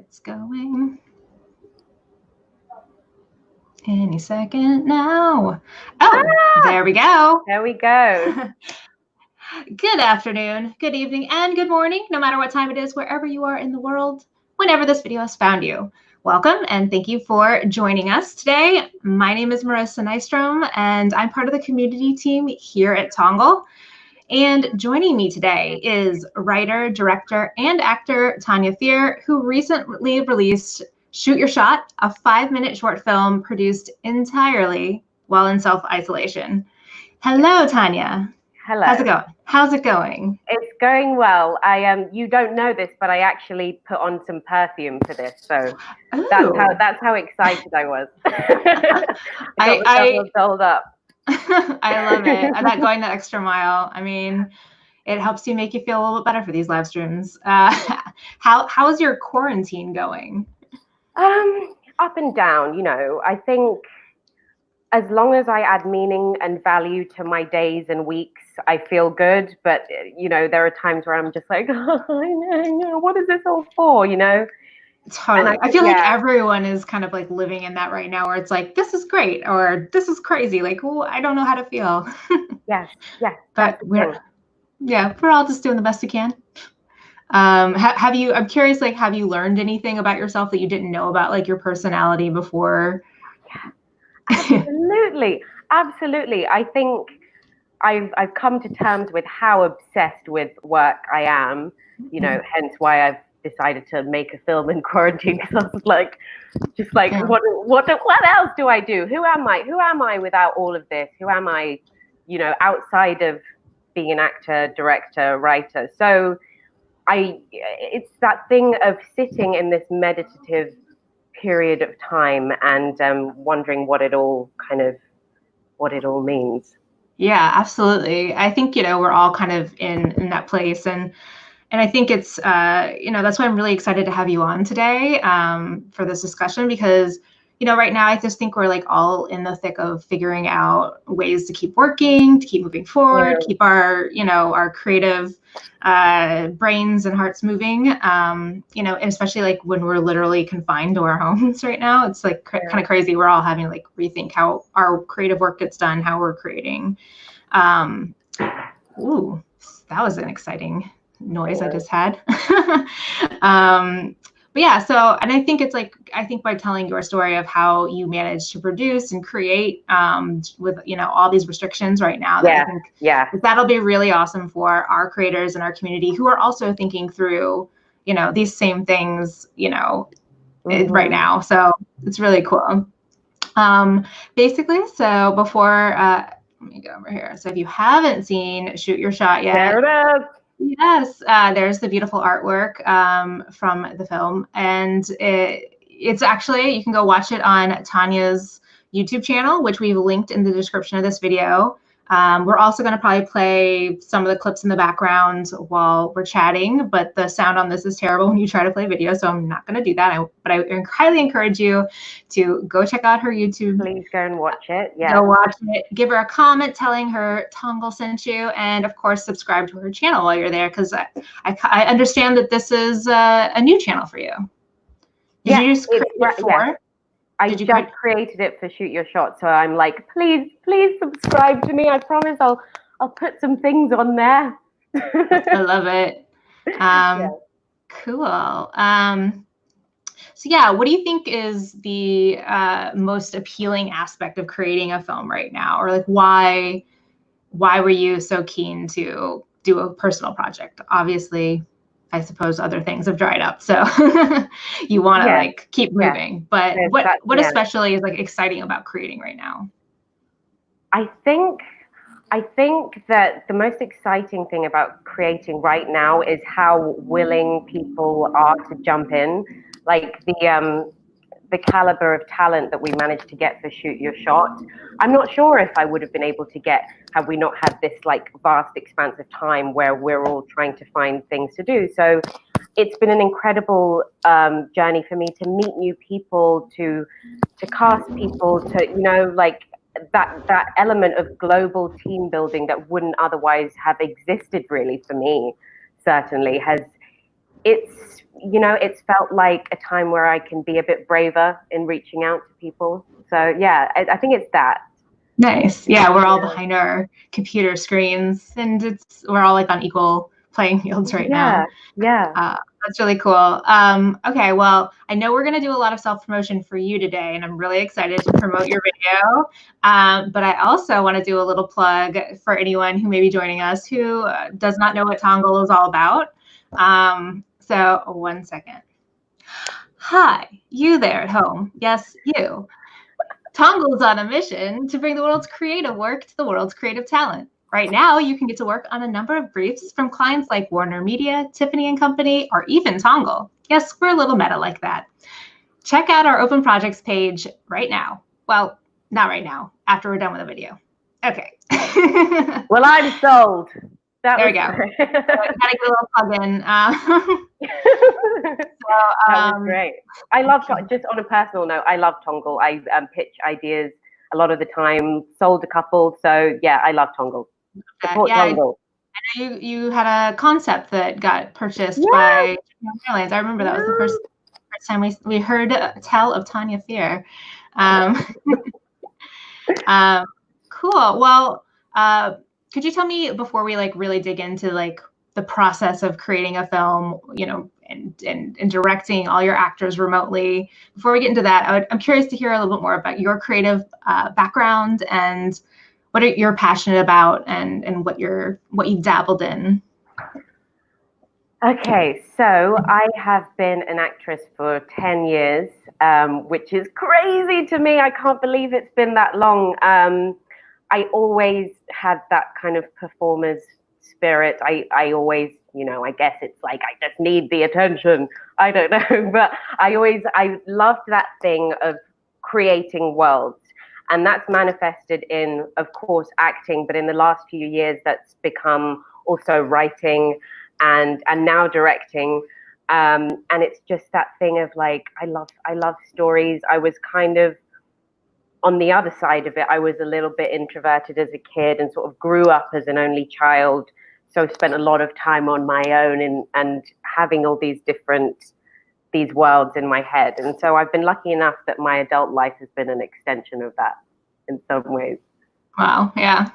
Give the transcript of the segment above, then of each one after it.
It's going any second now. Oh, there we go. There we go. Good afternoon, good evening, and good morning, no matter what time it is, wherever you are in the world, whenever this video has found you. Welcome, and thank you for joining us today. My name is Marissa Nystrom, and I'm part of the community team here at Tongal. And joining me today is writer, director, and actor Tanya Fear, who recently released Shoot Your Shot, a 5-minute short film produced entirely while in self-isolation. Hello, Tanya. Hello. How's it going? It's going well. You don't know this, but I actually put on some perfume for this, so that's how excited I was. I got myself dolled up. I love it. I'm not going the extra mile. I mean, it helps you make you feel a little bit better for these live streams. How is your quarantine going? Up and down, you know. I think as long as I add meaning and value to my days and weeks, I feel good. But, you know, there are times where I'm just like, oh, what is this all for, you know? Totally. I feel like everyone is kind of like living in that right now where it's like, this is great or this is crazy. Like, oh, I don't know how to feel. Yes. But we're all just doing the best we can. I'm curious, like, have you learned anything about yourself that you didn't know about, like your personality before? Yeah, absolutely. I think I've come to terms with how obsessed with work I am, you know, hence why I've decided to make a film in quarantine, because I was like, what else do I do? Who am I without all of this? Who am I, you know, outside of being an actor, director, writer? So it's that thing of sitting in this meditative period of time and wondering what it all means. Yeah, absolutely. I think, you know, we're all kind of in that place, and I think it's you know, that's why I'm really excited to have you on today for this discussion, because, you know, right now I just think we're like all in the thick of figuring out ways to keep working, to keep moving forward, keep our, you know, our creative brains and hearts moving, you know, and especially like when we're literally confined to our homes right now. It's like kind of crazy. We're all having to like rethink how our creative work gets done, how we're creating. Ooh, that was an exciting noise I just had. But yeah, so, and I think it's like, I think by telling your story of how you managed to produce and create with, you know, all these restrictions right now, that I think that'll be really awesome for our creators and our community who are also thinking through, you know, these same things, you know, right now. So it's really cool. Basically, so before, let me go over here. So if you haven't seen Shoot Your Shot yet. There it is. Yes, there's the beautiful artwork from the film, and it's actually, you can go watch it on Tanya's YouTube channel, which we've linked in the description of this video. We're also going to probably play some of the clips in the background while we're chatting, but the sound on this is terrible when you try to play video, so I'm not going to do that. But I highly encourage you to go check out her YouTube. Please go and watch it. Yeah. Go watch it. Give her a comment telling her Tongal sent you, and of course subscribe to her channel while you're there, because I understand that this is a new channel for you. Did you just create it for? Yeah. I just created it for Shoot Your Shot, so I'm like, please subscribe to me. I promise I'll put some things on there. I love it. Cool. So yeah, what do you think is the most appealing aspect of creating a film right now, or like why were you so keen to do a personal project? Obviously, I suppose other things have dried up, so you want to like keep moving. But what especially is like exciting about creating right now? I think that the most exciting thing about creating right now is how willing people are to jump in. Like the caliber of talent that we managed to get for Shoot Your Shot, I'm not sure if I would have been able to get had we not had this like vast expanse of time where we're all trying to find things to do. So it's been an incredible journey for me to meet new people, to cast people, to, you know, like that element of global team building that wouldn't otherwise have existed really for me, certainly it's, you know, it's felt like a time where I can be a bit braver in reaching out to people. So yeah, I think it's that. Nice. Yeah, we're all behind our computer screens, and we're all like on equal playing fields right now. Yeah. That's really cool. Okay, well, I know we're going to do a lot of self-promotion for you today, and I'm really excited to promote your video. But I also want to do a little plug for anyone who may be joining us who does not know what Tongal is all about. So 1 second. Hi, you there at home. Yes, you. Tongal is on a mission to bring the world's creative work to the world's creative talent. Right now, you can get to work on a number of briefs from clients like Warner Media, Tiffany & Company, or even Tongal. Yes, we're a little meta like that. Check out our open projects page right now. Well, not right now, after we're done with the video. Okay. Well, I'm sold. There we go. Gotta get a little plug in. That was great. I love, just on a personal note, I love Tongal. I pitch ideas a lot of the time, sold a couple. So yeah, I love Tongal. Support Tongal. I know you had a concept that got purchased by Airlines. I remember that was the first time we heard tell of Tanya Fear. Cool. Well, could you tell me, before we like really dig into like the process of creating a film, you know, and directing all your actors remotely, before we get into that, I'm curious to hear a little bit more about your creative background and what you're passionate about and what you've dabbled in. Okay, so I have been an actress for 10 years, which is crazy to me. I can't believe it's been that long. I always had that kind of performer's spirit. I always, you know, I guess it's like I just need the attention. I don't know, but I loved that thing of creating worlds. And that's manifested in, of course, acting, but in the last few years, that's become also writing and now directing. And it's just that thing of like, I love stories. I was kind of on the other side of it. I was a little bit introverted as a kid and sort of grew up as an only child. So spent a lot of time on my own and having all these worlds in my head. And so I've been lucky enough that my adult life has been an extension of that in some ways. Wow. Yeah.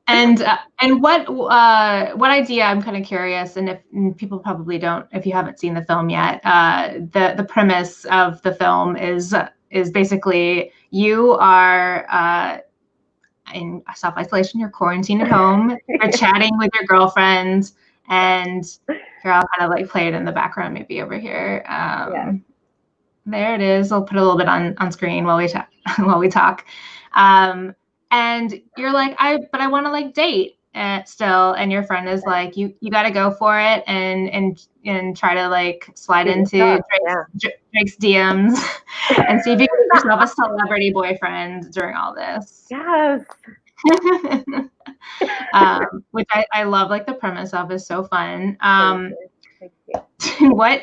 And what idea, I'm kind of curious, and if people probably don't, if you haven't seen the film yet, the premise of the film is basically you are in self-isolation, you're quarantined at home, you're chatting with your girlfriend, and here, I'll kind of like play it in the background maybe over here. There it is. I'll put a little bit on screen while we talk. And you're like, I want to like date still, and your friend is like, you got to go for it and try to like slide into Drake's DMs and see if you can get yourself a celebrity boyfriend during all this. Yes. Which I love, like the premise of is so fun. Thank you. What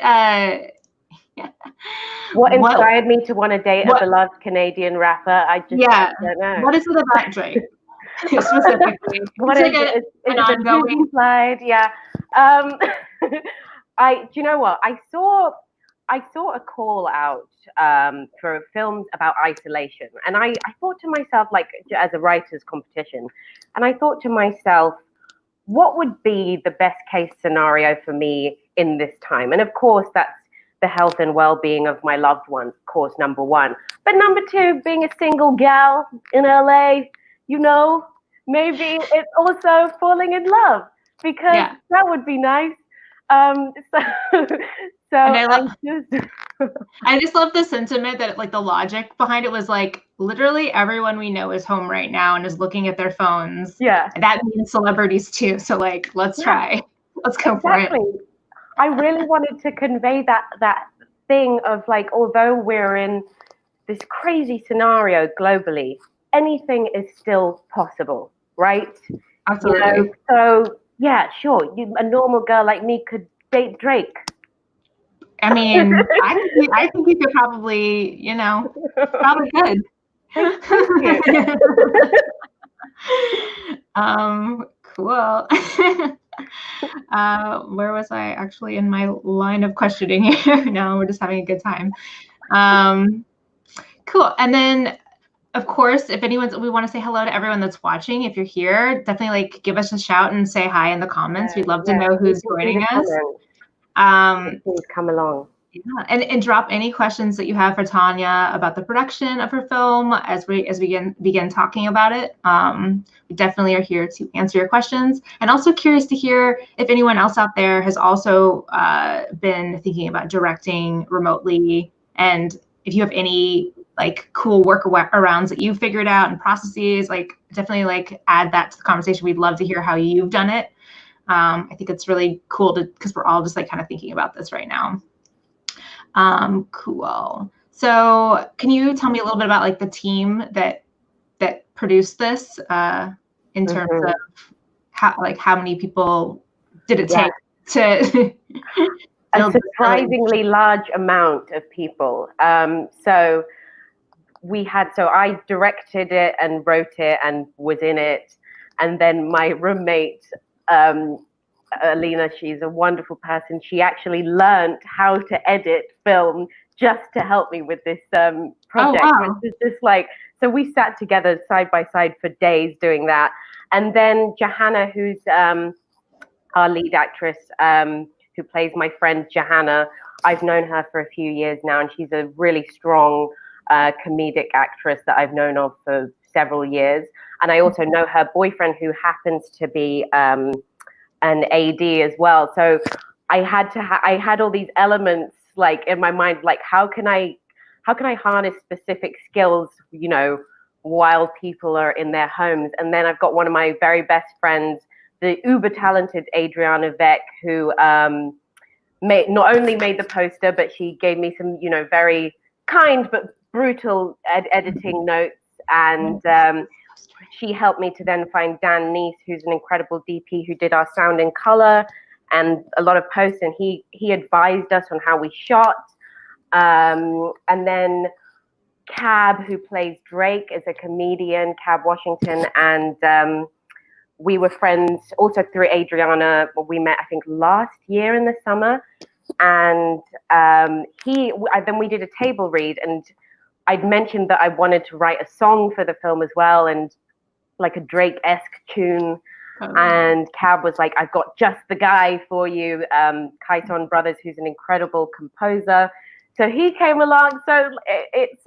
inspired me to want to date a beloved Canadian rapper? I don't know. What is it about Drake specifically? What is it? An ongoing slide? Yeah. Do you know what? I saw a call out for films about isolation, and I thought to myself, like, as a writer's competition, and I thought to myself, what would be the best case scenario for me in this time? And of course, that's the health and well-being of my loved ones, of course, number one. But number two, being a single gal in LA, you know, maybe it's also falling in love, because that would be nice. So I just love the sentiment that, like, the logic behind it was like, literally everyone we know is home right now and is looking at their phones. Yeah. That means celebrities too. So like, let's try. Let's go for it. I really wanted to convey that thing of like, although we're in this crazy scenario globally, anything is still possible, right? Absolutely. You know? So yeah, sure. A normal girl like me could date Drake. I mean, I think you could probably, you know, probably could. Cool. Where was I actually in my line of questioning here? No, we're just having a good time. Cool. And then, of course, if we want to say hello to everyone that's watching. If you're here, definitely like give us a shout and say hi in the comments. We'd love to know who's joining us. Please come along. Yeah, and drop any questions that you have for Tanya about the production of her film as we begin talking about it. We definitely are here to answer your questions, and also curious to hear if anyone else out there has also been thinking about directing remotely, and if you have any like cool workarounds that you've figured out and processes, like definitely like add that to the conversation. We'd love to hear how you've done it. I think it's really cool because we're all just like kind of thinking about this right now. Cool. So can you tell me a little bit about like the team that produced this in terms of how many people did it take to a surprisingly large amount of people. So I directed it and wrote it and was in it. And then my roommate, Alina, she's a wonderful person. She actually learned how to edit film just to help me with this project. Oh, wow. Which is just like, so we sat together side by side for days doing that. And then Johanna, who's our lead actress, who plays my friend Johanna, I've known her for a few years now, and she's a really strong comedic actress that I've known of for several years. And I also know her boyfriend, who happens to be an AD as well. So I had all these elements like in my mind, like how can I harness specific skills, you know, while people are in their homes. And then I've got one of my very best friends, the uber talented Adriana Vec, who not only made the poster, but she gave me some, you know, very kind but brutal editing notes. And she helped me to then find Dan Neese, who's an incredible DP who did our sound and color and a lot of posts. And he advised us on how we shot. And then Cab, who plays Drake, is a comedian, Cab Washington. And we were friends also through Adriana. We met, I think, last year in the summer. And then we did a table read, and I'd mentioned that I wanted to write a song for the film as well, and like a Drake-esque tune. And Cab was like, I've got just the guy for you, Kaiton Brothers, who's an incredible composer. So he came along. So it's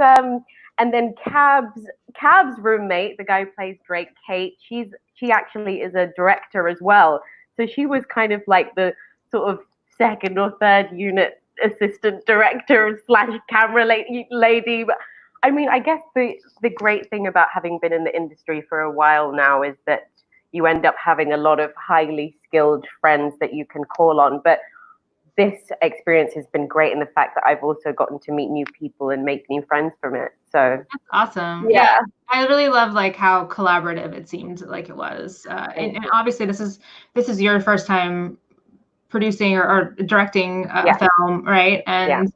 and then Cab's roommate, the guy who plays Drake, Kate, she actually is a director as well. So she was kind of like the sort of second or third unit assistant director / camera lady. But I mean, I guess the great thing about having been in the industry for a while now is that you end up having a lot of highly skilled friends that you can call on. But this experience has been great in the fact that I've also gotten to meet new people and make new friends from it. So that's awesome. Yeah. I really love like how collaborative it seemed like it was. And obviously this is your first time producing or directing a film, right? And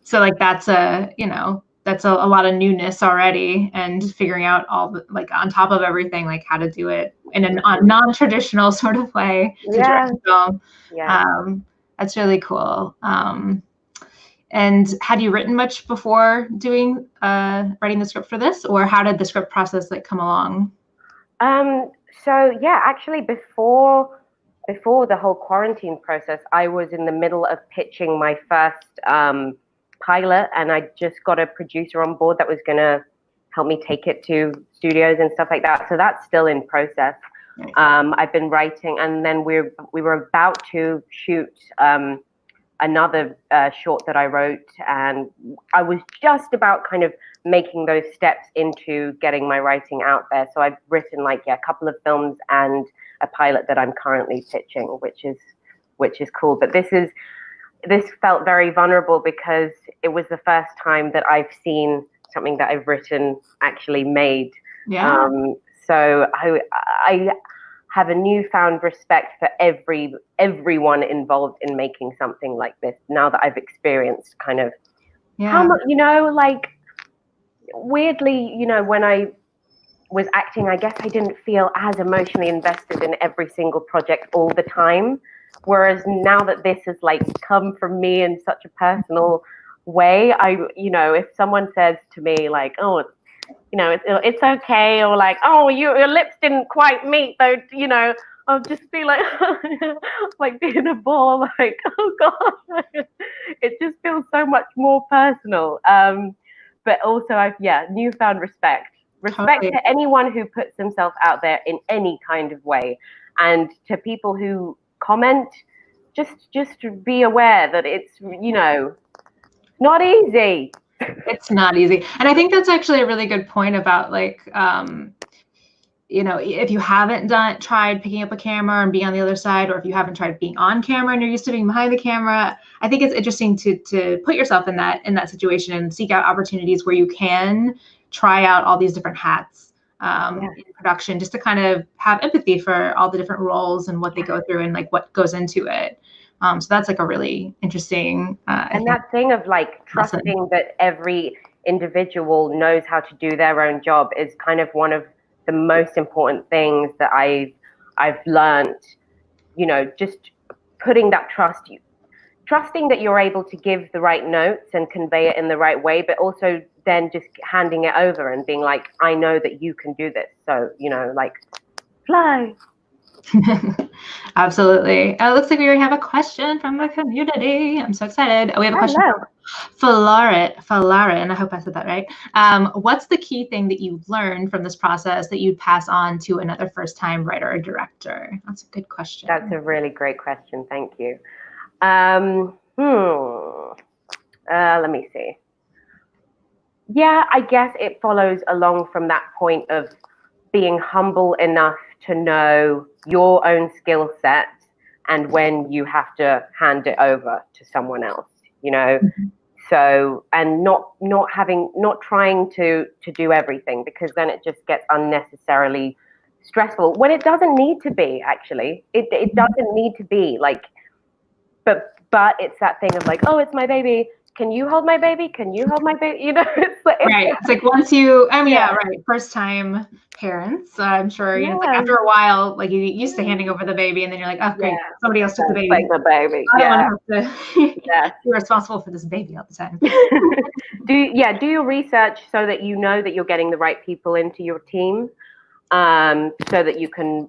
so like that's a lot of newness already, and figuring out all the, like on top of everything, like how to do it in a non-traditional sort of way to direct a film. That's really cool. And had you written much before doing writing the script for this, or how did the script process like come along? So yeah, actually before the whole quarantine process, I was in the middle of pitching my first pilot, and I just got a producer on board that was going to help me take it to studios and stuff like that. So that's still in process. Nice. I've been writing, and then we were about to shoot another short that I wrote, and I was just about kind of making those steps into getting my writing out there. So I've written a couple of films and a pilot that I'm currently pitching, which is cool. But this felt very vulnerable because it was the first time that I've seen something that I've written actually made. Yeah. So I have a newfound respect for everyone involved in making something like this now that I've experienced kind of how much, weirdly, when I was acting, I guess I didn't feel as emotionally invested in every single project all the time. Whereas now that this has like come from me in such a personal way, if someone says to me like, oh, it's okay, or like, oh, your lips didn't quite meet though, I'll just be like, like being a ball, like, oh God, it just feels so much more personal. But also newfound respect Totally. to anyone who puts themselves out there in any kind of way, and to people who comment, just be aware that it's not easy. It's not easy. And I think that's actually a really good point about like, if you haven't tried picking up a camera and being on the other side, or if you haven't tried being on camera and you're used to being behind the camera, I think it's interesting to put yourself in that situation and seek out opportunities where you can try out all these different hats in production, just to kind of have empathy for all the different roles and what they go through and like what goes into it. So that's like a really interesting that thing of like trusting lesson. that every individual knows how to do their own job is kind of one of the most important things that I've learned. Just putting that trusting that you're able to give the right notes and convey it in the right way, but also then just handing it over and being like, I know that you can do this, so like, fly. Absolutely. It looks like we already have a question from the community. I'm so excited. We have a question from Falarin. I hope I said that right. What's the key thing that you learned from this process that you'd pass on to another first-time writer or director? That's a good question. That's a really great question. Thank you. Let me see. Yeah, I guess it follows along from that point of being humble enough to know your own skill set and when you have to hand it over to someone else, So, and not trying to do everything, because then it just gets unnecessarily stressful when it doesn't need to be. Actually, it doesn't need to be like, but it's that thing of like, oh, it's my baby. Can you hold my baby? Can you hold my baby? It's like, right. It's like once you, right. First time parents, I'm sure, like after a while, like you used to handing over the baby and then you're like, oh, great, somebody else took the baby. Like the baby. I don't want to have to be responsible for this baby all the time. Do your research so that you know that you're getting the right people into your team, so that you can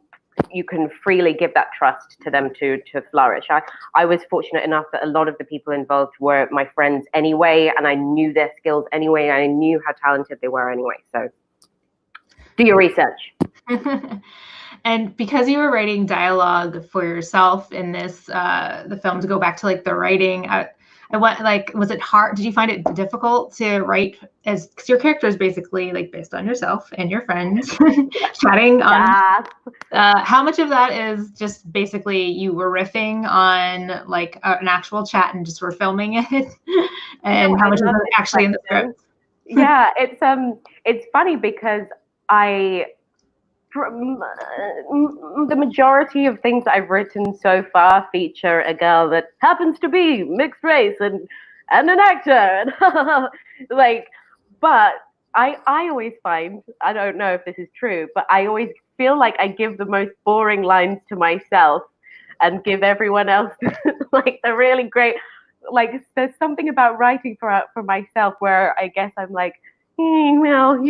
freely give that trust to them to flourish. I was fortunate enough that a lot of the people involved were my friends anyway, and I knew their skills anyway, and I knew how talented they were anyway. So do your research. And because you were writing dialogue for yourself in this, the film, to go back to like the writing, I want, like, was it hard? Did you find it difficult to write, because your character is basically like based on yourself and your friends chatting on? How much of that is just basically you were riffing on like an actual chat and just were filming it, and how much is it actually in the script? Yeah, it's funny because the majority of things I've written so far feature a girl that happens to be mixed race and an actor, and like, but I always find, I don't know if this is true, but I always feel like I give the most boring lines to myself and give everyone else like the really great, like, there's something about writing for myself where I guess I'm like, well,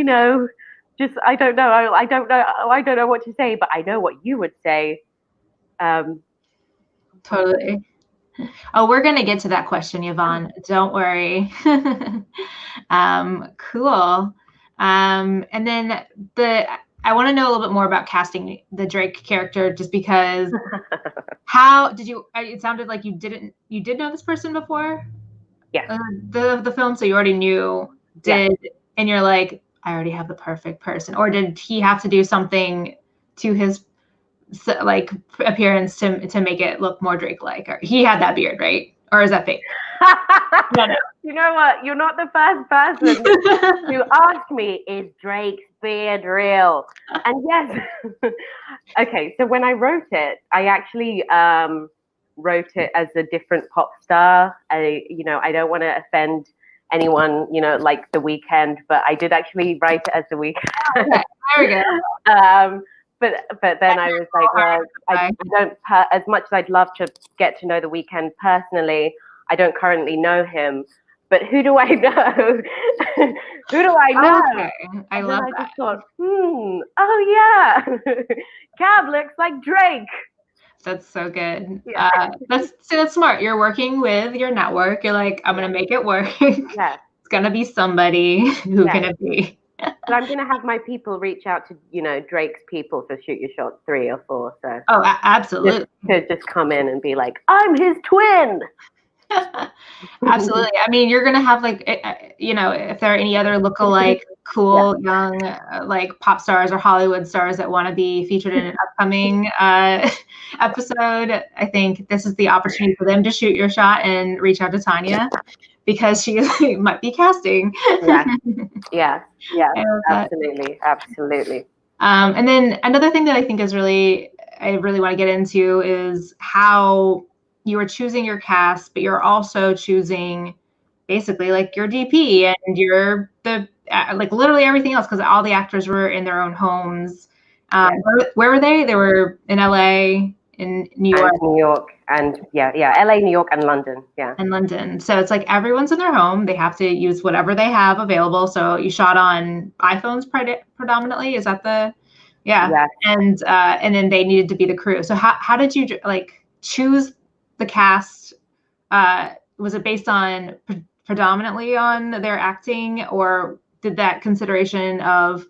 just I don't know what to say, but I know what you would say. Totally. Oh, we're gonna get to that question, Yvonne. Don't worry. Cool. And then I want to know a little bit more about casting the Drake character, just because. How did you? It sounded like you did know this person before. Yeah. The film, so you already knew. And you're like, I already have the perfect person, or did he have to do something to his like appearance to make it look more Drake-like? Or he had that beard, right? Or is that fake? No. You know what? You're not the first person to ask me, is Drake's beard real? And yes. Okay, so when I wrote it, I actually wrote it as a different pop star. I don't want to offend anyone, like The Weeknd, but I did actually write it as The Weeknd. Okay, there we go. But then I was like, well, I don't, as much as I'd love to get to know The Weeknd personally, I don't currently know him. But who do I know? Who do I know? Okay. I love that. I just thought, oh yeah, Cab looks like Drake. That's so good. Yeah. That's smart. You're working with your network. You're like, I'm gonna make it work. Yeah. It's gonna be somebody. Who can it be? So I'm gonna have my people reach out to Drake's people for Shoot Your Shot 3 or 4. So Absolutely. Just come in and be like, I'm his twin. Absolutely. I mean, you're gonna have like, if there are any other lookalike cool young like pop stars or Hollywood stars that want to be featured in an upcoming episode, I think this is the opportunity for them to shoot your shot and reach out to Tanya because she might be casting. Yeah, absolutely. And then another thing that I think I really want to get into is how you are choosing your cast, but you're also choosing basically like your DP and your like literally everything else, because all the actors were in their own homes. Where were they? They were in LA, in New York. And LA, New York, and London. Yeah. And London. So it's like everyone's in their home. They have to use whatever they have available. So you shot on iPhones predominantly. Is that the And then they needed to be the crew. So how did you like choose the cast? Was it based on predominantly on their acting, or did that consideration of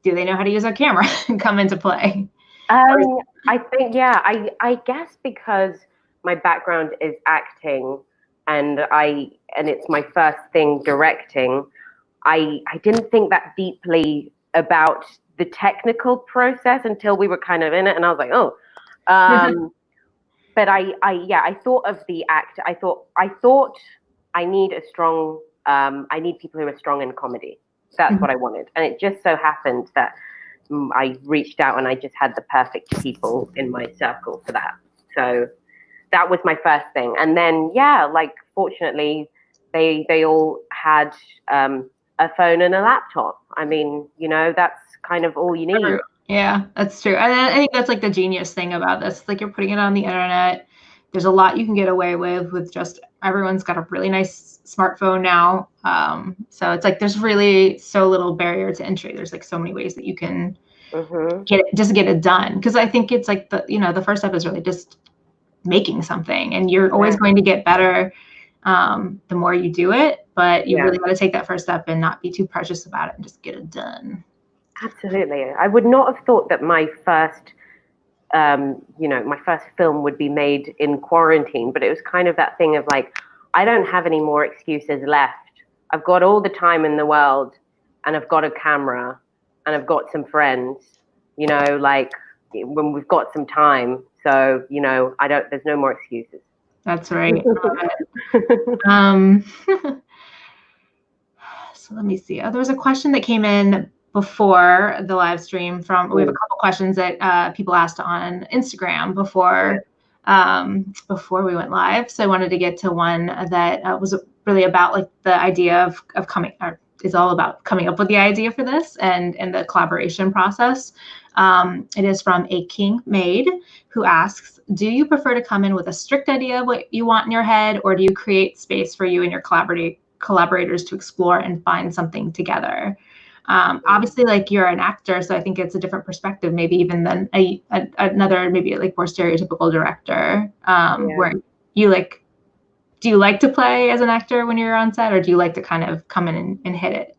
do they know how to use a camera come into play? I think I guess because my background is acting and it's my first thing directing, I didn't think that deeply about the technical process until we were kind of in it, and I was like, oh. But I thought of the act. I thought I need I need people who are strong in comedy. That's what I wanted, and it just so happened that I reached out and I just had the perfect people in my circle for that. So that was my first thing, and then fortunately, they all had a phone and a laptop. I mean, that's kind of all you need. Yeah, that's true. And I think that's like the genius thing about this. Like you're putting it on the internet. There's a lot you can get away with just everyone's got a really nice smartphone now. So it's like there's really so little barrier to entry. There's like so many ways that you can get it done. Because I think it's like the first step is really just making something, and you're always going to get better the more you do it. But you really got to take that first step and not be too precious about it and just get it done. Absolutely. I would not have thought that my first my first film would be made in quarantine, but it was kind of that thing of like, I don't have any more excuses left. I've got all the time in the world, and I've got a camera, and I've got some friends, like when we've got some time. So, there's no more excuses. That's right. So let me see. There was a question that came in before the live stream we have a couple questions that people asked on Instagram before we went live. So I wanted to get to one that was really about like the idea of coming, or is all about coming up with the idea for this and the collaboration process. It is from A King Maid, who asks, do you prefer to come in with a strict idea of what you want in your head, or do you create space for you and your collaborators to explore and find something together? Obviously, like you're an actor, so I think it's a different perspective, maybe even than another, maybe like more stereotypical director, where do you like to play as an actor when you're on set, or do you like to kind of come in and hit it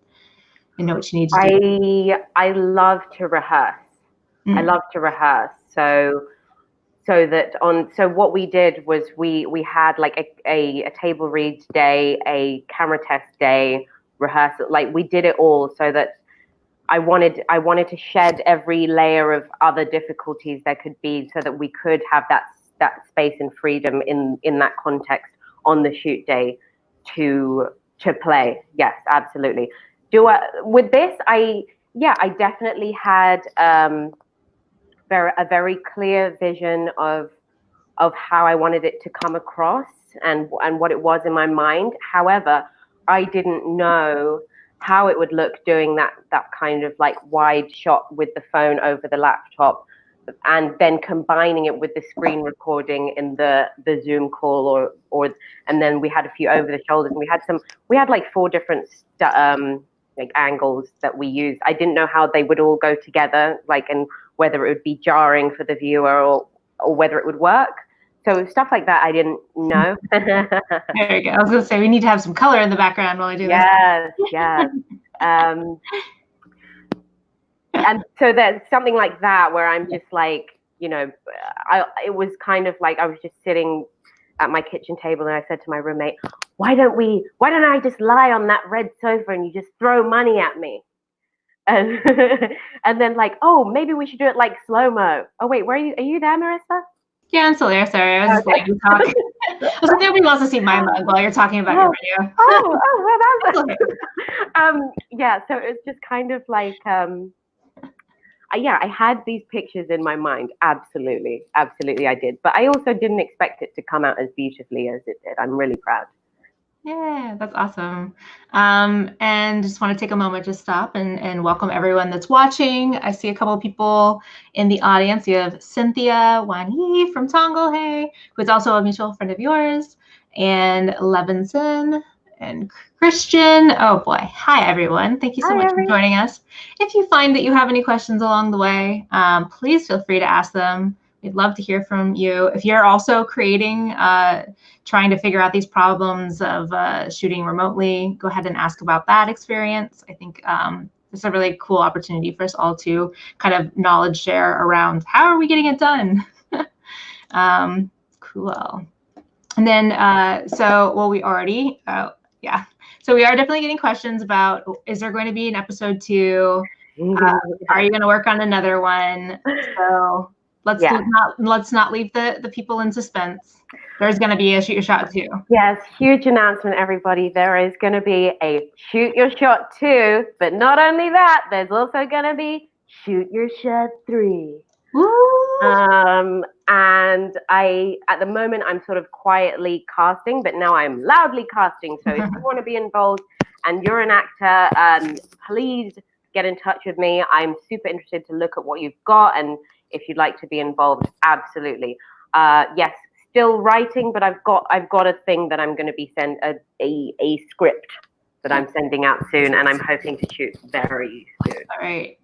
and know what you need to do? I love to rehearse. I love to rehearse. So what we did was we had like a table read day, a camera test day, rehearsal. Like we did it all so that I wanted to shed every layer of other difficulties there could be, so that we could have that space and freedom in that context on the shoot day to play. Yes, absolutely. With this, I definitely had a very clear vision of how I wanted it to come across and what it was in my mind. However, I didn't know how it would look doing that kind of like wide shot with the phone over the laptop, and then combining it with the screen recording in the Zoom call, or and then we had a few over the shoulders, and we had like 4 different like angles that we used. I didn't know how they would all go together, like, and whether it would be jarring for the viewer or whether it would work. So stuff like that I didn't know. There we go. I was gonna say we need to have some color in the background while I do this. Yes. And so there's something like that where I'm just like, you know, it was kind of like I was just sitting at my kitchen table and I said to my roommate, why don't I just lie on that red sofa and you just throw money at me? And and then like, oh, maybe we should do it like slow-mo. Oh wait, where are you there, Marissa? Yeah, I'm still there. Sorry, I was just letting you talk. I was like, nobody wants to see my mug while you're talking about your video. Well, that's yeah. So it's just kind of like, yeah, I had these pictures in my mind. Absolutely, I did. But I also didn't expect it to come out as beautifully as it did. I'm really proud. Yeah, that's awesome. And just want to take a moment to stop and welcome everyone that's watching. I see a couple of people in the audience. You have Cynthia Wani from Tongal, hey, who's also a mutual friend of yours, and Levinson and Christian. Oh boy. Hi, everyone. Thank you so much for joining us. If you find that you have any questions along the way, please feel free to ask them. We'd love to hear from you. If you're also creating, trying to figure out these problems of shooting remotely, go ahead and ask about that experience. I think it's a really cool opportunity for us all to kind of knowledge share around how are we getting it done. Cool. And then, so we already, yeah. So we are definitely getting questions about, is there going to be an episode 2? Are you going to work on another one? So let's not leave the people in suspense. There's going to be a Shoot Your Shot 2. Yes, huge announcement, everybody. There is going to be a Shoot Your Shot 2, but not only that, there's also going to be Shoot Your Shot 3. Woo! And at the moment, I'm sort of quietly casting, but now I'm loudly casting. So if you want to be involved and you're an actor, please get in touch with me. I'm super interested to look at what you've got, and if you'd like to be involved, absolutely. Yes, still writing, but I've got a thing that I'm going to be a script that I'm sending out soon, and I'm hoping to shoot very soon. All right.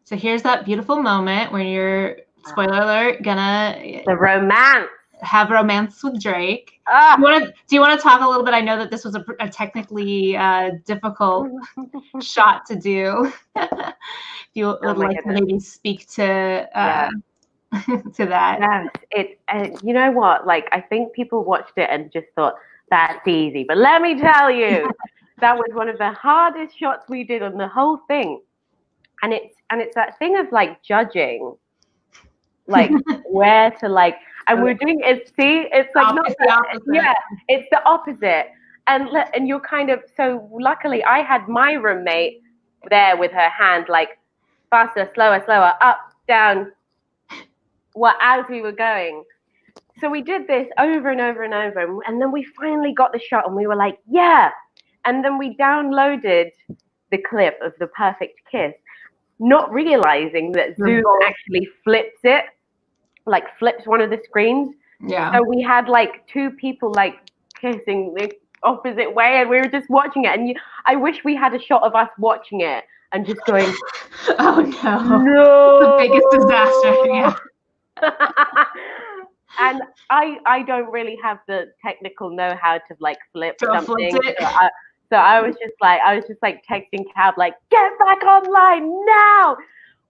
So here's that beautiful moment when you're, spoiler alert, gonna have romance with Drake. Do you want to talk a little bit? I know that this was a technically difficult shot to do. If you would like to maybe speak to to that. Yes, you know what? Like, I think people watched it and just thought that's easy, but let me tell you, that was one of the hardest shots we did on the whole thing. And it's that thing of like judging, like where to like, and we're doing it. See, it's like not the opposite. Yeah, it's the opposite. And you're kind of, so luckily I had my roommate there with her hand like faster, slower, up, down. Well, as we were going. So we did this over and over and over, and then we finally got the shot, and we were like, yeah. And then we downloaded the clip of the perfect kiss, not realizing that Zoom actually flips one of the screens. Yeah. So we had like 2 people like kissing the opposite way, and we were just watching it. And I wish we had a shot of us watching it and just going, oh no, the biggest disaster. Yeah. And I don't really have the technical know-how to like flip something. So I was just like texting Cab like, get back online now.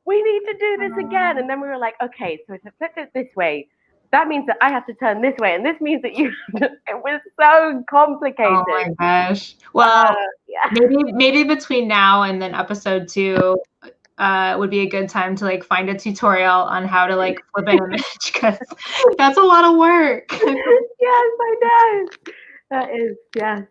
We need to do this again. And then we were like, okay, so if I flip it this way, that means that I have to turn this way, and this means that you. It was so complicated. Oh my gosh. Well, maybe between now and then episode 2 would be a good time to like find a tutorial on how to like flip an image, because that's a lot of work. Yes, I know. That is, yes.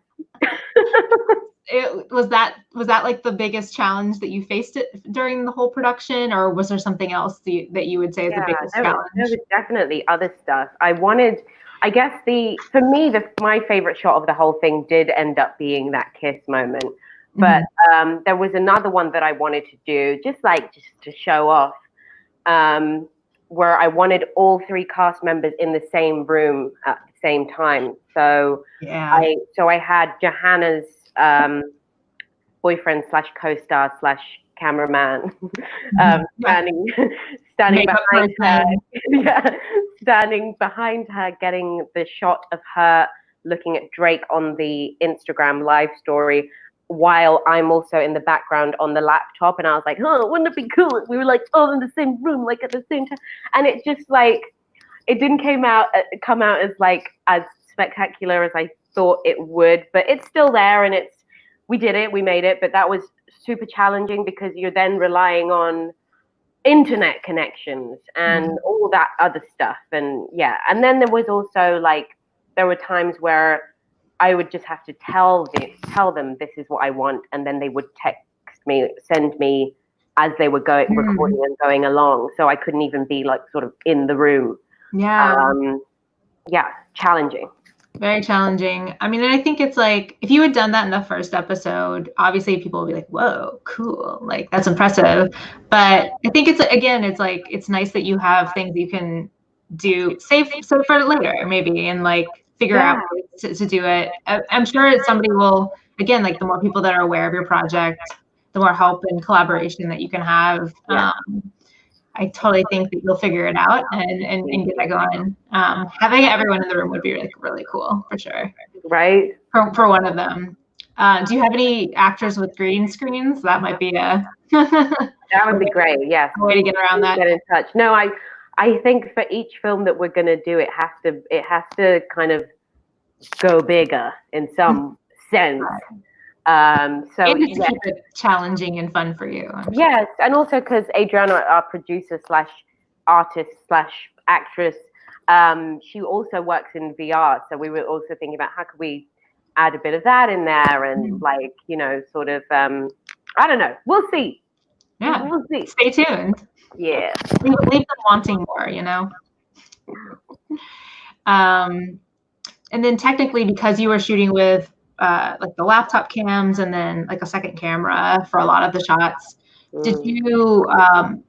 Was that like the biggest challenge that you faced during the whole production, or was there something else that you would say is the biggest challenge? There was definitely other stuff. I wanted I guess for me, my favorite shot of the whole thing did end up being that kiss moment. But there was another one that I wanted to do, just to show off, where I wanted all 3 cast members in the same room at the same time. So I had Johanna's boyfriend / co-star / cameraman standing behind her. Standing behind her, getting the shot of her looking at Drake on the Instagram live story, while I'm also in the background on the laptop. And I was like, oh, wouldn't it be cool if we were like all in the same room, like at the same time? And it just like, it didn't come out as like as spectacular as I thought it would, but it's still there, and we did it, we made it. But that was super challenging because you're then relying on internet connections and all that other stuff. And and then there was also like, there were times where I would just have to tell them this is what I want, and then they would send me as they were recording and going along, so I couldn't even be like sort of in the room. Challenging. Very challenging. I mean, and I think it's like, if you had done that in the first episode, obviously people would be like, whoa, cool. Like, that's impressive. But I think it's nice that you have things you can do, save for later, maybe, and like figure out ways to do it. I'm sure somebody will, again, like the more people that are aware of your project, the more help and collaboration that you can have. I totally think that you'll figure it out and get that going. Having everyone in the room would be like really cool, for sure. Right. For one of them. Do you have any actors with green screens? That might be that would be great. Yes. A way to get around that. Get in touch. No, I think for each film that we're going to do, it has to kind of go bigger in some sense. So and just keep it challenging and fun for you. Yes, and also because Adriana, our producer / artist / actress, she also works in VR. So we were also thinking about how could we add a bit of that in there, and like, you know, sort of, I don't know. We'll see. Yeah, we'll see. Stay tuned. Yeah, leave them wanting more, you know. And then technically, because you were shooting with like the laptop cams and then like a second camera for a lot of the shots, did you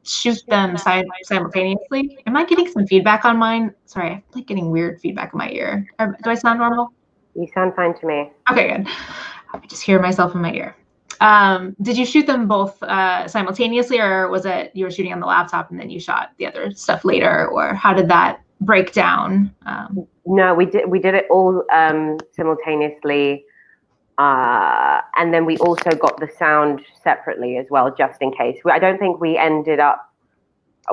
shoot them simultaneously? Am I getting some feedback on mine? Sorry, I'm like getting weird feedback in my ear. Do I sound normal? You sound fine to me. Okay, good. I just hear myself in my ear. Did you shoot them both simultaneously, or was it you were shooting on the laptop and then you shot the other stuff later, or how did that break down? No, we did it all simultaneously. And then we also got the sound separately as well, just in case. I don't think we ended up,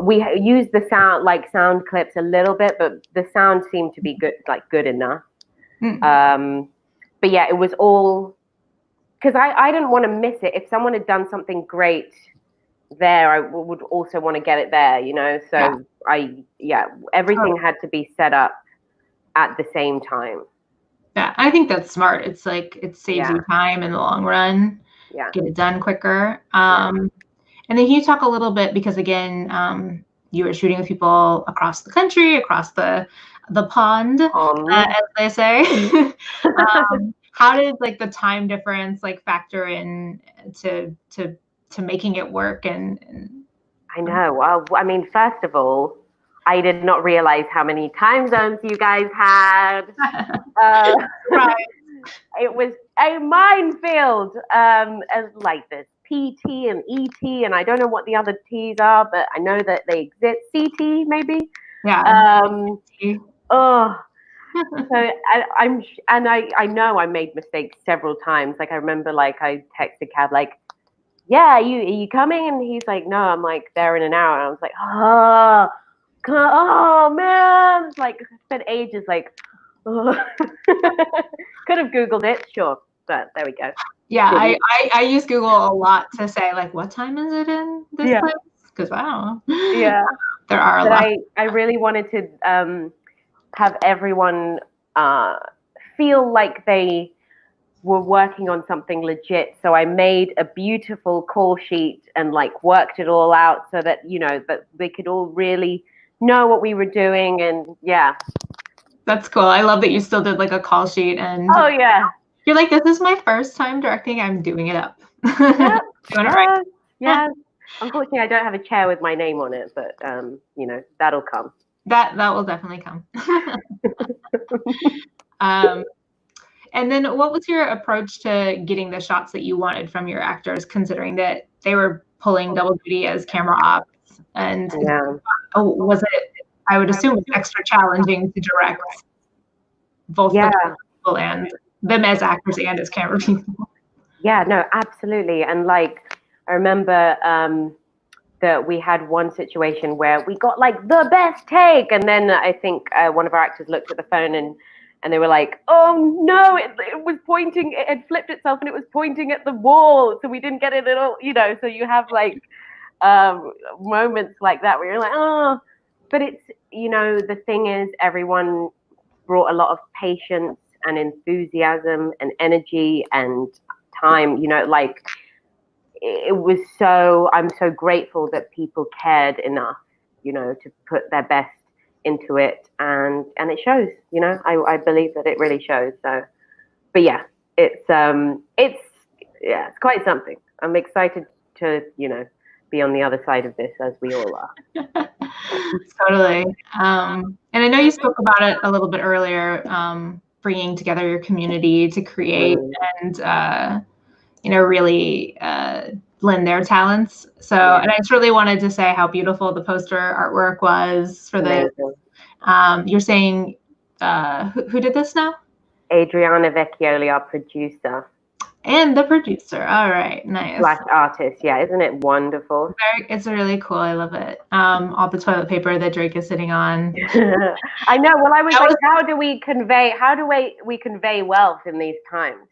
we used the sound clips a little bit, but the sound seemed to be good enough. But yeah, it was all, because I didn't want to miss it. If someone had done something great there, I would also want to get it there, you know? So everything had to be set up at the same time. Yeah, I think that's smart. It's like, it saves you time in the long run. Get it done quicker. And then can you talk a little bit, because again, you were shooting with people across the country, across the pond, as they say. How did like the time difference like factor in to making it work? And I know. Well, I mean, first of all, I did not realize how many time zones you guys had. Right. It was a minefield, as like this PT and ET, and I don't know what the other T's are, but I know that they exist. CT maybe. Yeah. So I know I made mistakes several times. Like I remember, like I texted Cab, like, "Yeah, are you coming?" And he's like, "No." I'm like, "There in an hour." And I was like, "Oh man!" Like spent ages, like, could have Googled it, sure, but there we go. Yeah, I use Google a lot to say like, what time is it in this place? Because I don't know. Yeah, there are a lot. I really wanted to have everyone feel like they were working on something legit. So I made a beautiful call sheet and like worked it all out so that, you know, that they could all really know what we were doing. And That's cool. I love that you still did like a call sheet and Oh yeah. you're like, this is my first time directing. I'm doing it up. Yeah. Doing it right. Yeah. Unfortunately, I don't have a chair with my name on it, but that'll come. That will definitely come. And then what was your approach to getting the shots that you wanted from your actors, considering that they were pulling double duty as camera ops? And was it, I would assume, extra challenging to direct both the people and them as actors and as camera people? Yeah, no, absolutely. And like, I remember that we had one situation where we got like the best take, and then I think one of our actors looked at the phone and they were like, "Oh no, it was pointing, it had flipped itself and it was pointing at the wall, so we didn't get it at all." So you have like moments like that where you're like, "Oh," but it's the thing is, everyone brought a lot of patience and enthusiasm and energy and time. Like, it was I'm so grateful that people cared enough, to put their best into it, and it shows. I believe that it really shows. So, but yeah, it's quite something. I'm excited to be on the other side of this, as we all are. Totally. And I know you spoke about it a little bit earlier, bringing together your community to create and really lend their talents. So, and I just really wanted to say how beautiful the poster artwork was for the. You're saying who did this now? Adriana Vecchioli, our producer. And the producer. All right, nice. Black artist, yeah, isn't it wonderful? It's really cool. I love it. All the toilet paper that Drake is sitting on. I know. Well, I was like, how do we convey wealth in these times?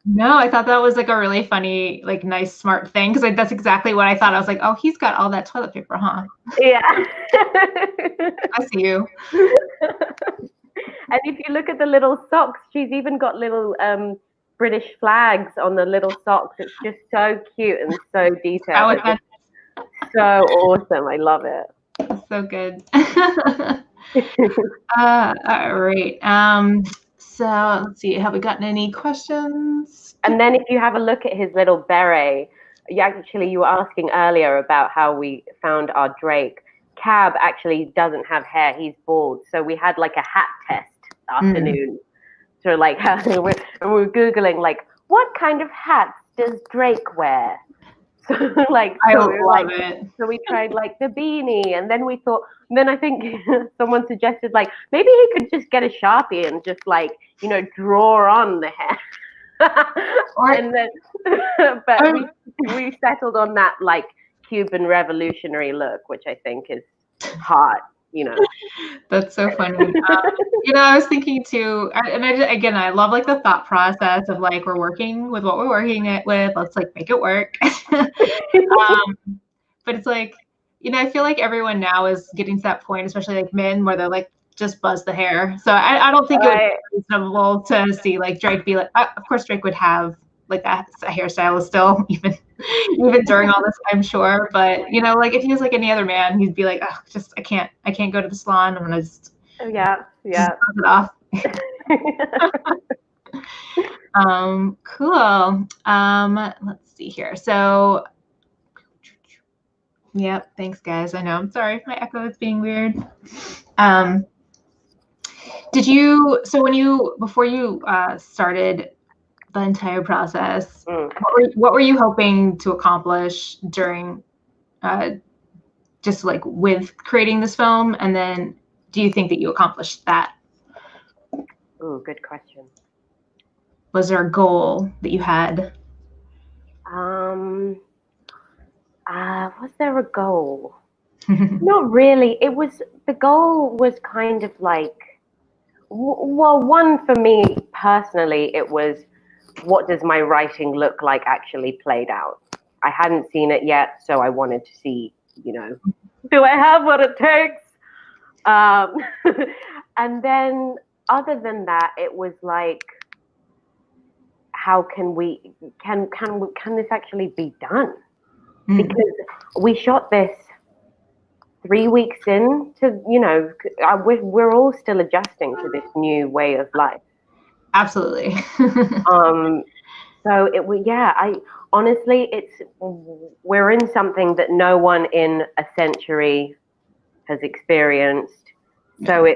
No, I thought that was like a really funny, like nice, smart thing, because like that's exactly what I thought. I was like, oh, he's got all that toilet paper, huh? Yeah. I see you. And if you look at the little socks, she's even got little British flags on the little socks. It's just so cute and so detailed. So awesome. I love it. So good. All right. So let's see. Have we gotten any questions? And then if you have a look at his little beret, you were asking earlier about how we found our Drake. Cab actually doesn't have hair. He's bald. So we had like a hat test afternoon. So like, and we were Googling like, what kind of hats does Drake wear? So like, so we tried like the beanie, and then we thought, and then I think someone suggested like maybe he could just get a Sharpie and just like draw on the hair. And then, but we settled on that like Cuban revolutionary look, which I think is hot. That's so funny. I was thinking too, and I love like the thought process of like, we're working with what we're working with. Let's like make it work. But it's like, I feel like everyone now is getting to that point, especially like men, where they're like, just buzz the hair. So I don't think it would be reasonable to see like Drake be like, of course Drake would have like a hairstyle still, even during all this, I'm sure. But like if he was like any other man, he'd be like, oh, just I can't go to the salon. I'm gonna just just buzz it off. Cool. Let's see here. So, yep. Thanks, guys. I know. I'm sorry. My echo is being weird. Before you started the entire process, what were you hoping to accomplish during just like with creating this film? And then do you think that you accomplished that? Oh, good question. Was there a goal that you had? Was there a goal? Not really. The goal was kind of like, well, one for me personally, it was, what does my writing look like actually played out? I hadn't seen it yet, so I wanted to see, do I have what it takes? And then other than that, it was like, how can this actually be done? Because we shot this 3 weeks in to, we're all still adjusting to this new way of life. Absolutely. So I honestly, we're in something that no one in a century has experienced. So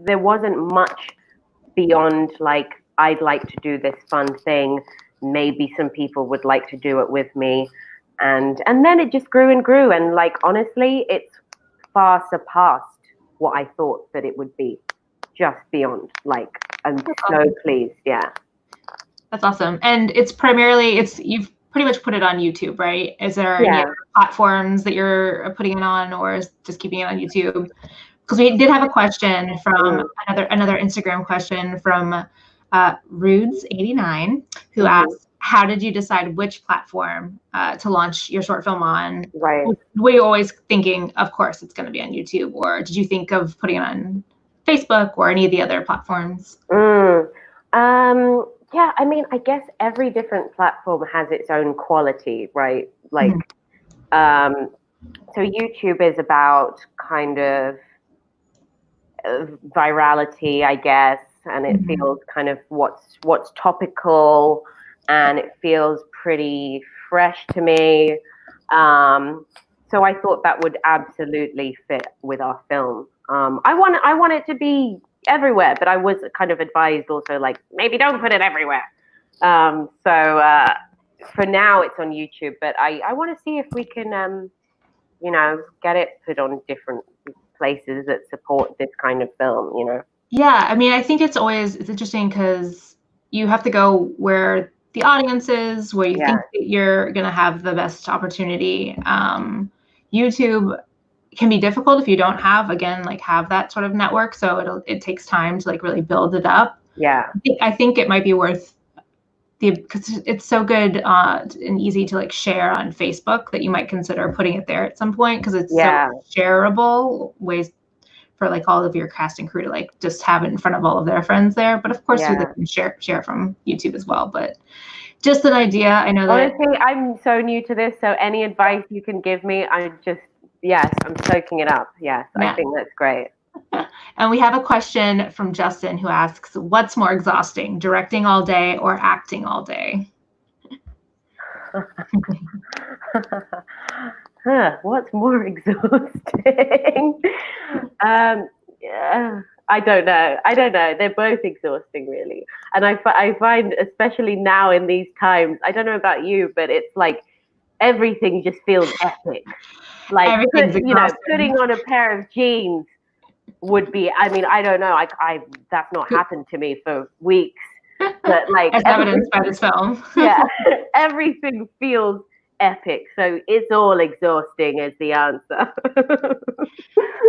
there wasn't much beyond like, I'd like to do this fun thing. Maybe some people would like to do it with me. And then it just grew and grew. And like, honestly, it's far surpassed what I thought that it would be, just beyond. Like, I'm so pleased. Yeah. That's awesome. And you've pretty much put it on YouTube, right? Is there any other platforms that you're putting it on, or is just keeping it on YouTube? Because we did have a question from another Instagram question from Rudes89, who asked, how did you decide which platform to launch your short film on? Right. Were you always thinking, of course, it's going to be on YouTube, or did you think of putting it on Facebook or any of the other platforms? Yeah, I mean, I guess every different platform has its own quality, right? Like, so YouTube is about kind of virality, I guess, and it feels kind of what's topical, and it feels pretty fresh to me. So I thought that would absolutely fit with our film. I want it to be everywhere, but I was kind of advised also, like, maybe don't put it everywhere. So for now it's on YouTube, but I want to see if we can, get it put on different places that support this kind of film. Yeah, I mean, I think it's interesting because you have to go where the audience is, where you think that you're going to have the best opportunity. YouTube can be difficult if you don't have that sort of network. So it takes time to like really build it up. Yeah. I think it might be worth because it's so good and easy to like share on Facebook that you might consider putting it there at some point, because it's so shareable ways for like all of your cast and crew to like just have it in front of all of their friends there. But of course you can share from YouTube as well. But just an idea. I know that honestly, I'm so new to this, so any advice you can give me, I'm soaking it up. Yes, I think that's great. And we have a question from Justin who asks, what's more exhausting, directing all day or acting all day? What's more exhausting? I don't know. They're both exhausting, really. And I find, especially now in these times, I don't know about you, but it's like everything just feels epic. Like, putting on a pair of jeans would be, I mean, I don't know. That's not happened to me for weeks. But like, as evidenced by this film. Everything feels epic. So it's all exhausting is the answer.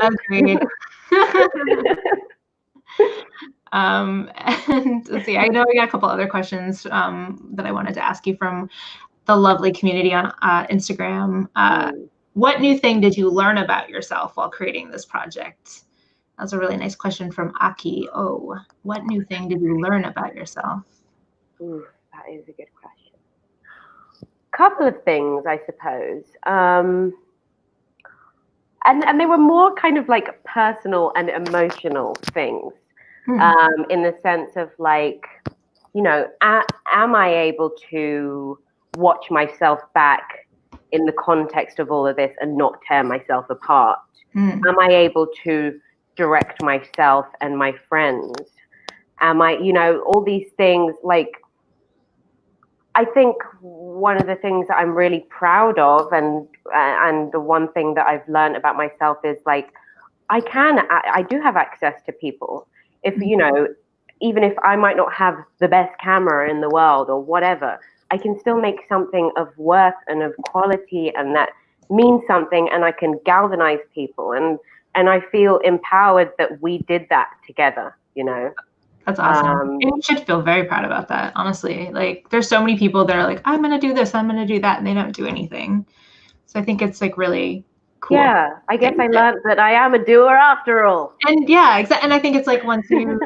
Agreed. And let's see, I know we got a couple other questions that I wanted to ask you from the lovely community on Instagram. What new thing did you learn about yourself while creating this project? That's a really nice question from Aki. Oh, what new thing did you learn about yourself? Ooh, that is a good question. Couple of things, I suppose. And they were more kind of like personal and emotional things, in the sense of like, am I able to watch myself back in the context of all of this and not tear myself apart? Am I able to direct myself and my friends? Am I, all these things, like, I think one of the things that I'm really proud of, and the one thing that I've learned about myself is like, I do have access to people. If, even if I might not have the best camera in the world or whatever, I can still make something of worth and of quality, and that means something, and I can galvanize people. And I feel empowered that we did that together, That's awesome. And you should feel very proud about that, honestly. Like, there's so many people that are like, I'm going to do this, I'm going to do that, and they don't do anything. So I think it's like really cool. Yeah, I guess I learned that I am a doer after all. And yeah, exactly. And I think it's like once you,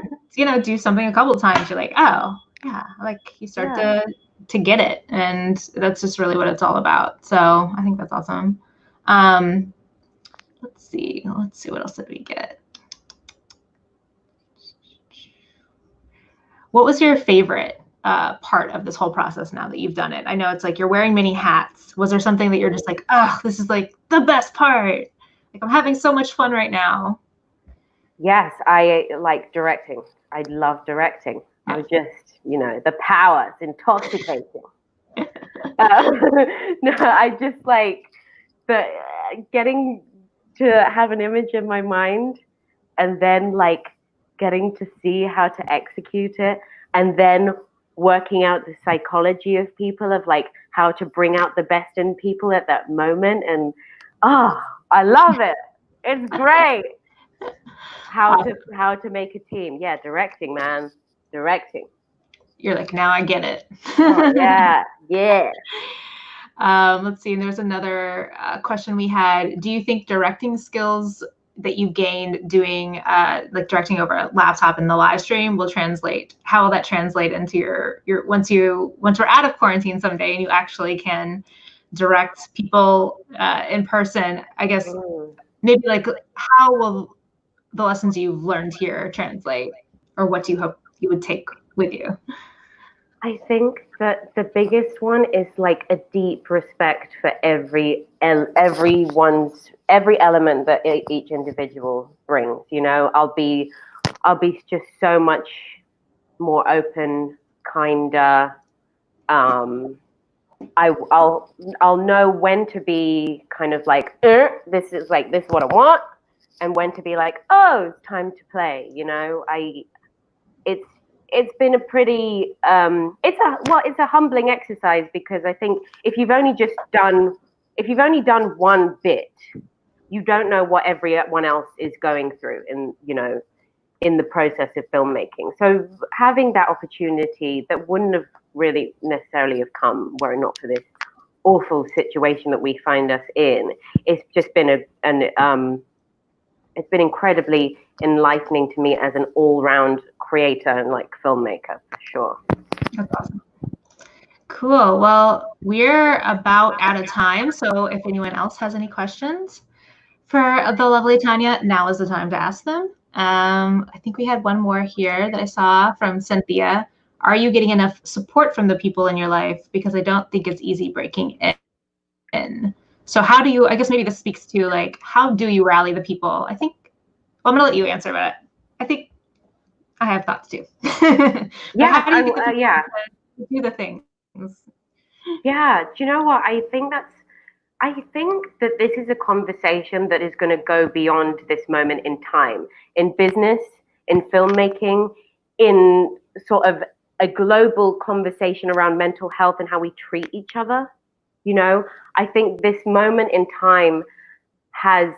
do something a couple of times, you're like, oh, yeah, like you start to get it. And that's just really what it's all about. So I think that's awesome. let's see what else did we get. What was your favorite part of this whole process now that you've done it? I know it's like you're wearing many hats. Was there something that you're just like, oh, this is like the best part? Like, I'm having so much fun right now. Yes, I like directing. I love directing. Yeah. I'm just, the power is intoxicating. No, I just like the getting to have an image in my mind and then like getting to see how to execute it and then working out the psychology of people of like how to bring out the best in people at that moment. And I love it. It's great. How to make a team. Yeah, directing, man. Directing. You're like, now I get it. Oh, yeah. Let's see. And there's another question we had. Do you think directing skills that you gained doing like directing over a laptop in the live stream will translate? How will that translate into your once we're out of quarantine someday and you actually can direct people in person? I guess maybe like how will the lessons you've learned here translate, or what do you hope you would take with you? I think that the biggest one is like a deep respect for every element that each individual brings. I'll be just so much more open, kinder. I'll know when to be kind of like, this is what I want, and when to be like, oh, it's time to play. It's been a pretty it's a humbling exercise, because I think if you've only done one bit, you don't know what everyone else is going through in the process of filmmaking. So having that opportunity that wouldn't have really necessarily have come were it not for this awful situation that we find us in, it's just been it's been incredibly enlightening to me as an all-round creator and like filmmaker, for sure. That's awesome. Cool. Well, we're about out of time, so if anyone else has any questions for the lovely Tanya, now is the time to ask them. I think we had one more here that I saw from Cynthia. Are you getting enough support from the people in your life? Because I don't think it's easy breaking in. So how do you, I guess maybe this speaks to like, how do you rally the people? I think, well, I'm gonna let you answer, but I think I have thoughts too. Yeah, how do you get to do the things? Yeah, do you know what? I think that this is a conversation that is going to go beyond this moment in time, in business, in filmmaking, in sort of a global conversation around mental health and how we treat each other. I think this moment in time has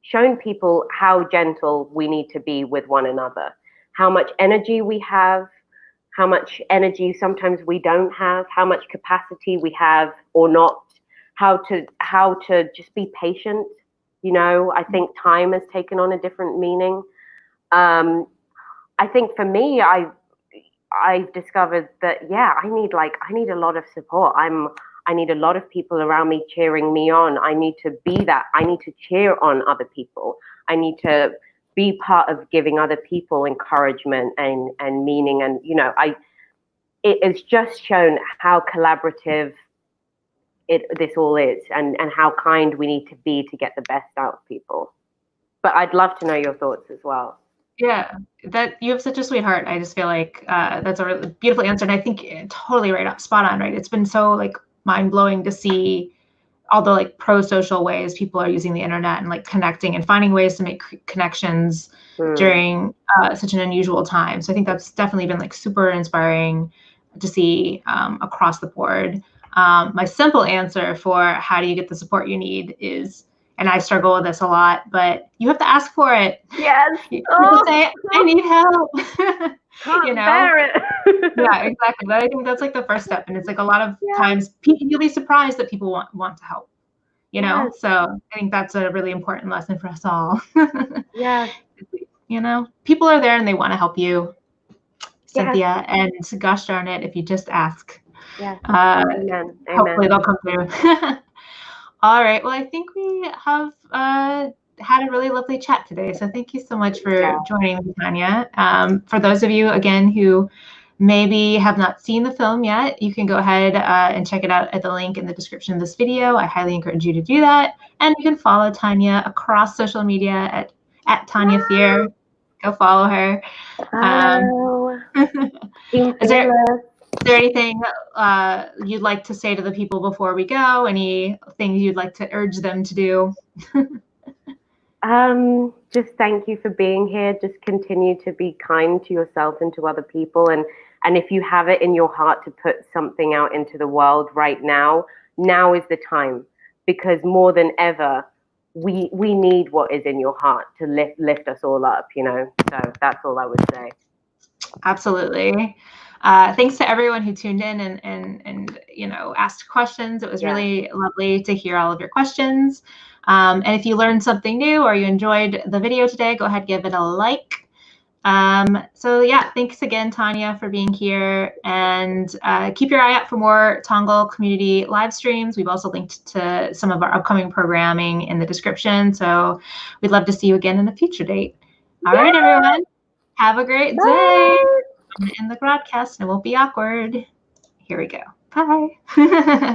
shown people how gentle we need to be with one another, how much energy we have, how much energy sometimes we don't have, how much capacity we have or not, how to just be patient. I think time has taken on a different meaning. I think for me, I've discovered that, yeah, I need a lot of support. I need a lot of people around me cheering me on. I need to be that. I need to cheer on other people. I need to be part of giving other people encouragement and meaning. And, it has just shown how collaborative this all is, and how kind we need to be to get the best out of people. But I'd love to know your thoughts as well. Yeah, that you have such a sweet heart. I just feel like that's a really beautiful answer, and I think totally right, spot on. Right, it's been so like mind blowing to see all the like pro-social ways people are using the internet and like connecting and finding ways to make connections during such an unusual time. So I think that's definitely been like super inspiring to see across the board. My simple answer for how do you get the support you need is, and I struggle with this a lot, but you have to ask for it. Yes. You have to say, I need help. Can't bear it. Yeah, exactly. But I think that's like the first step. And it's like a lot of times you'll be surprised that people want to help, So I think that's a really important lesson for us all. Yeah. People are there and they want to help you, Cynthia, and gosh darn it, if you just ask. Yeah. Amen. Hopefully they'll come through. All right. Well, I think we have had a really lovely chat today. So thank you so much for Yeah. joining me, Tanya. For those of you, again, who maybe have not seen the film yet, you can go ahead and check it out at the link in the description of this video. I highly encourage you to do that. And you can follow Tanya across social media at Tanya Fear. Go follow her. Hello. Team Is there Fearless. anything you'd like to say to the people before we go? Any things you'd like to urge them to do? Just thank you for being here. Just continue to be kind to yourself and to other people. And if you have it in your heart to put something out into the world right now, now is the time, because more than ever, we need what is in your heart to lift us all up, you know. So that's all I would say. Absolutely. Thanks to everyone who tuned in and asked questions. It was really lovely to hear all of your questions. And if you learned something new or you enjoyed the video today, go ahead, give it a like. So yeah, thanks again, Tanya, for being here, and keep your eye out for more Tongal community live streams. We've also linked to some of our upcoming programming in the description. So we'd love to see you again in a future date. All right, everyone. Have a great day. I'm going to end the broadcast and it won't be awkward. Here we go. Bye.